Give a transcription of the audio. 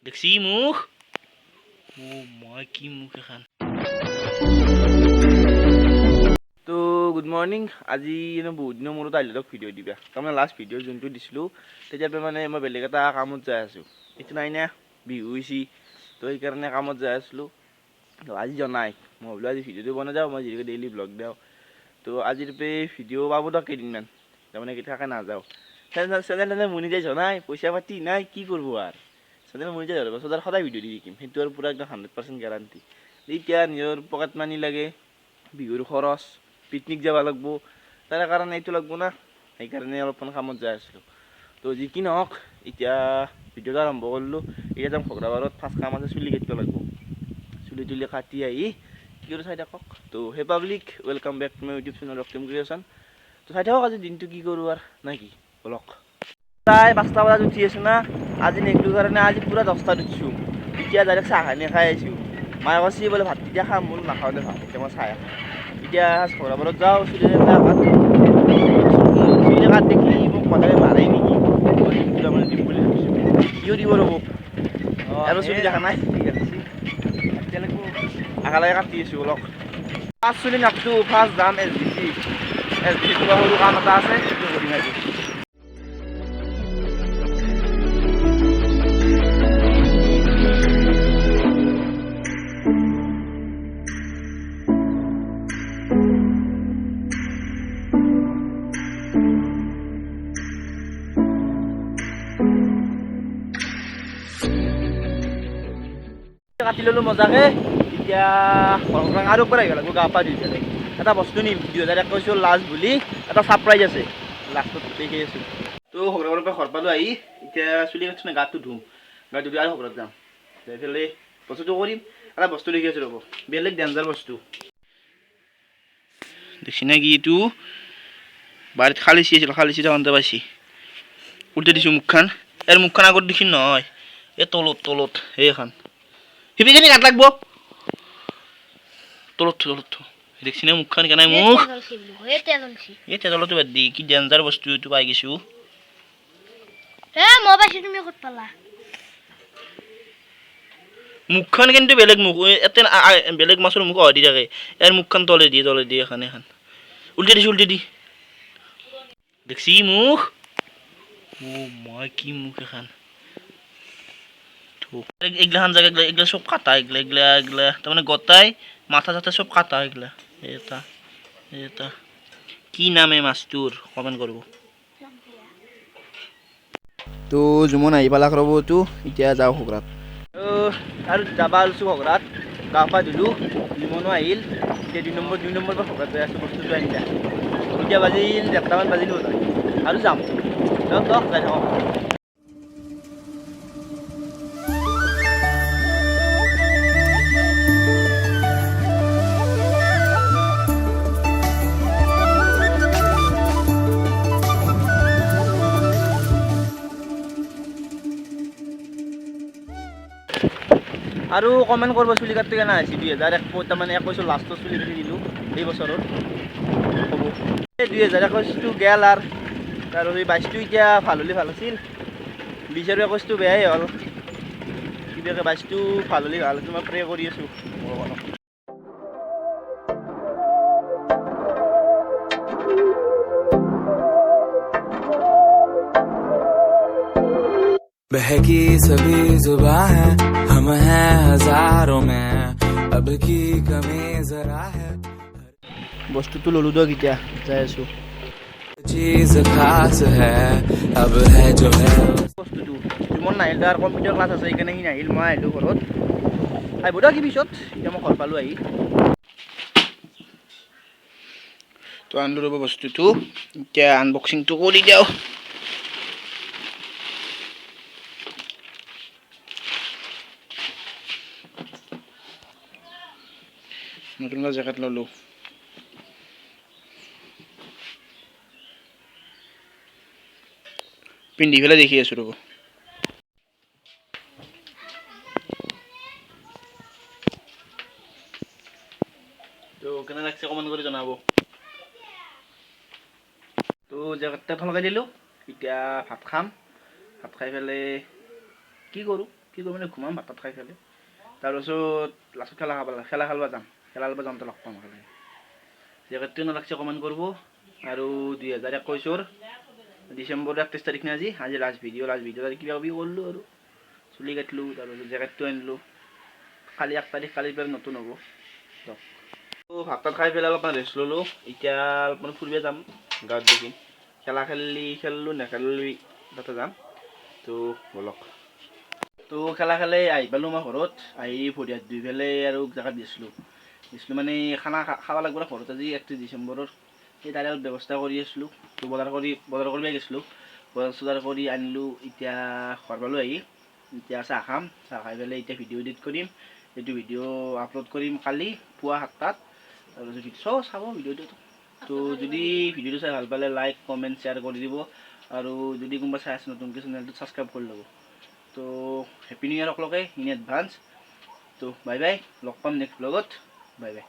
দেখছি মুখ ও মই কি মুখ এখন তো গুড মৰ্নিং আজি বহুত দিনৰ মূৰত আহিলোঁ ভিডিঅ' দিবা তাৰমানে লাষ্ট ভিডিঅ' যোনটো দিছিলোঁ তেতিয়াৰ পৰা মানে মই বেলেগ এটা কামত যাই আছোঁ এইটো নাই না বিহু হৈছে তো সেইকাৰণে কামত যাই আছিলোঁ তো আজি জনাই মই ভাবিলোঁ আজি ভিডিঅ'টো বনাই যাওঁ মই যিহেতু ডেইলি ব্লগ দিওঁ তো আজিৰ পৰা ভিডিঅ' পাব দিয়ক কেইদিনমান তাৰমানে কেতিয়াকৈ নাযাওঁ চেনেল মনি যাই জনাই পইচা পাতি নাই কি কৰিব আৰু চেনেল মনি যাই ধৰিব পাছত সদায় ভিডিঅ' দি থাকিম সেইটো আৰু পূৰা একদম 100% গেৰাণ্টি এতিয়া নিজৰ পকেট মানি লাগে বিহুৰ খৰচ পিকনিক যাব লাগিব তাৰ কাৰণে এইটো লাগিব না সেইকাৰণে অলপমান কামত যাই আছিলোঁ তো যি কি নহওক এতিয়া ভিডিঅ'টো আৰম্ভ কৰিলোঁ এতিয়া যাম ঘগ্ৰাবাৰত ফাৰ্ষ্ট কাম আছে চুলি কাটিব লাগিব চুলি তুলি কাটি আহি কি কৰোঁ চাই থাকক তো hey public welcome back to my YouTube channel Raktim creation তো চাই থাকক আজি দিনটো কি কৰোঁ আৰু নে কি বলক প্ৰায় 5টা বজাত উঠি আছোঁ না আজি নেগলোঁ কাৰণে আজি পূৰা 10টাত উঠিছোঁ এতিয়া ডাইৰেক্ট চাহ খানি খাই আহিছোঁ মায়ে কৈছে বোলে ভাত তেতিয়া খাম বোলো নাখাওঁ দে ভাত এতিয়া মই চাহ এতিয়া ঘগ্ৰাবাৰত যাওঁ চুলি কাট দেখি মোক সদায় মাৰে নেকি মানে দিম বুলি ভাবিছোঁ কিয় দিব ৰ'ব আৰু চুলি দেখা নাই একেলগে কাটি আছোঁ অলপ ফাৰ্ষ্ট চুলি নাকটো ফাৰ্ষ্ট যাম এছ ডি চি কিবা সৰু কাম এটা আছে সেইটো কৰিম আজি কাটি ল'লোঁ মজাকৈ এতিয়া আৰু পৰা আহিব লাগিব গা পা ধুই পেলাই এটা বস্তু নিম 2021 লাষ্ট বুলি এটা ছাৰপ্ৰাইজ আছে লাষ্টত দেখি আছোঁ তো ঘগ্ৰাবাৰৰ পৰা ঘৰ পালোঁ আহি এতিয়া চুলি কাটিছোঁ না গাটো ধুম গা ধুই আৰু ঘৰত যাম যাই পেলাই বস্তুটো কৰিম এটা বস্তু দেখি আছোঁ ৰ'ব বেলেগ ডেঞ্জাৰ বস্তু দেখছি না কি এইটো বাৰীত খালি আছিল খালি চিটা পাইছি উল্টে দিছোঁ মুখখন ইয়াৰ মুখখন আগত দেখি নহয় এই তলত সেইখন সিপিনে কাট লাগব তলত দেখছি না মুখখন কেনে মুখ এই তেজলটো বাদ দি কি ডেঞ্জাৰ বস্তু এইটো পাই গৈছোঁ মুখখন কিন্তু বেলেগ মুখ এতে বেলেগ মাছৰ মুখ দি থাকে ইয়াৰ মুখখন তলে দি এখন উল্টে দি দেখছি মুখ ও মই কি মুখ এখন এগলাখান জায়গা এগুলা সব কাটা এগুলা তাৰমানে গোটাই মাথা চাথা সব কাটা এগুলা এটা কি নামে মাছটোৰ কমেণ্ট কৰিব তো জুমন আহি পালাক ৰ'ব তো এতিয়া যাওঁ ঘগ্ৰাত আৰু যাবা আছোঁ ঘগ্ৰাত গা পা ধুলোঁ জুমনো আহিল এতিয়া দুই নম্বৰ পৰা ঘগ্ৰাত যাই আছোঁ বস্তুটো আনি যায় এতিয়া বাজিল 1টামান বাজিলোঁ আৰু যাম যাই থাকক আৰু কমেণ্ট কৰিব চুলি কাটি কেনে আহিছে 2021 তাৰমানে 21 লাষ্টৰ চুলি কাটি দিলোঁ এই বছৰত হ'ব এই 2021টো গেল আৰু 22টো এতিয়া ভাল হ'লে ভাল আছিল 20 আৰু 21টো বেয়াই হ'ল কিবাকৈ 22টো ভাল হ'লে ভাল আছিল মই প্ৰে কৰি আছোঁ ভগৱানক बहकी सभी जुबां है हम हैं हजारों में अब की कमी जरा है বস্তুটো ল'লোঁ দিয়ক এতিয়া যাই আছোঁ चीज खास है अब है जो है বস্তুটো জুমন নাহিল তাৰ কম্পিউটাৰ ক্লাছ আছে সেইকাৰণে সি নাহিল মই আহিলোঁ ঘৰত আহিব দিয়ক কি পিছত এতিয়া মই ঘৰ পালোঁ আহি তো আনিলোঁ ৰ'ব বস্তুটো এতিয়া আনবক্সিংটো কৰি দিওঁ নতুন জেকেট ল'লোঁ পিন্ধি পেলাই দেখি আছোঁ ৰ'ব তো কেনে লাগছে কমেণ্ট কৰি জনাব তো জেকেটটা লগাই দিলোঁ এতিয়া ভাত খাম ভাত খাই পেলাই কি কৰোঁ কি কৰোঁ মানে ঘুমাম ভাত খাই ফেলে তাৰপিছত লাষ্টত খেলা খেলবা যাম যাওঁতে লগ পাম একেলগে জেকেটটো নালাগছে কমেণ্ট কৰিব আৰু 2021 ডিচেম্বৰ 31 তাৰিখ নে আজি লাষ্ট ভিডিঅ' কিবা কিবি কৰিলোঁ আৰু চুলি কাটিলোঁ তাৰপিছত জেকেটটো আনিলোঁ কালি 1 তাৰিখ কালিৰ পৰা নতুন হ'ব তো ভাত তাত খাই পেলাই অলপমান ৰেষ্ট ল'লোঁ এতিয়া অলপমান ফুৰিব যাম গাঁৱত দেখি খেলিলোঁ নেখেলিলোঁ তাতে যাম তো ব'লক তো খেলা আহি পালোঁ মই ঘৰত আহি ভৰি হাত ধুই পেলাই আৰু জেগাত দিছিলোঁ মানে খানা খাব লাগিব ঘৰত আজি 31 ডিচেম্বৰৰ সেই তাৰে অলপ ব্যৱস্থা কৰি আছিলোঁ তো বজাৰ কৰিব গৈছিলোঁ বজাৰ কৰি আনিলোঁ এতিয়া ঘৰ পালোঁ আহি এতিয়া চাহ খাম চাহ খাই পেলাই এতিয়া ভিডিঅ' এডিট কৰিম এইটো ভিডিঅ' আপলোড কৰিম কালি পুৱা 7টাত তাৰপিছত চাব ভিডিঅ'টো তো যদি ভিডিঅ'টো চাই ভাল পালে লাইক কমেণ্ট শ্বেয়াৰ কৰি দিব আৰু যদি কোনোবা চাই আছে নতুনকৈ চেনেলটো ছাবস্ক্ৰাইব কৰি ল'ব তো হেপী নিউ ইয়াৰ সকলোকে ইন এডভান্স তো বাই বাই লগ পাম নেক্সট ব্লগত বাই বাই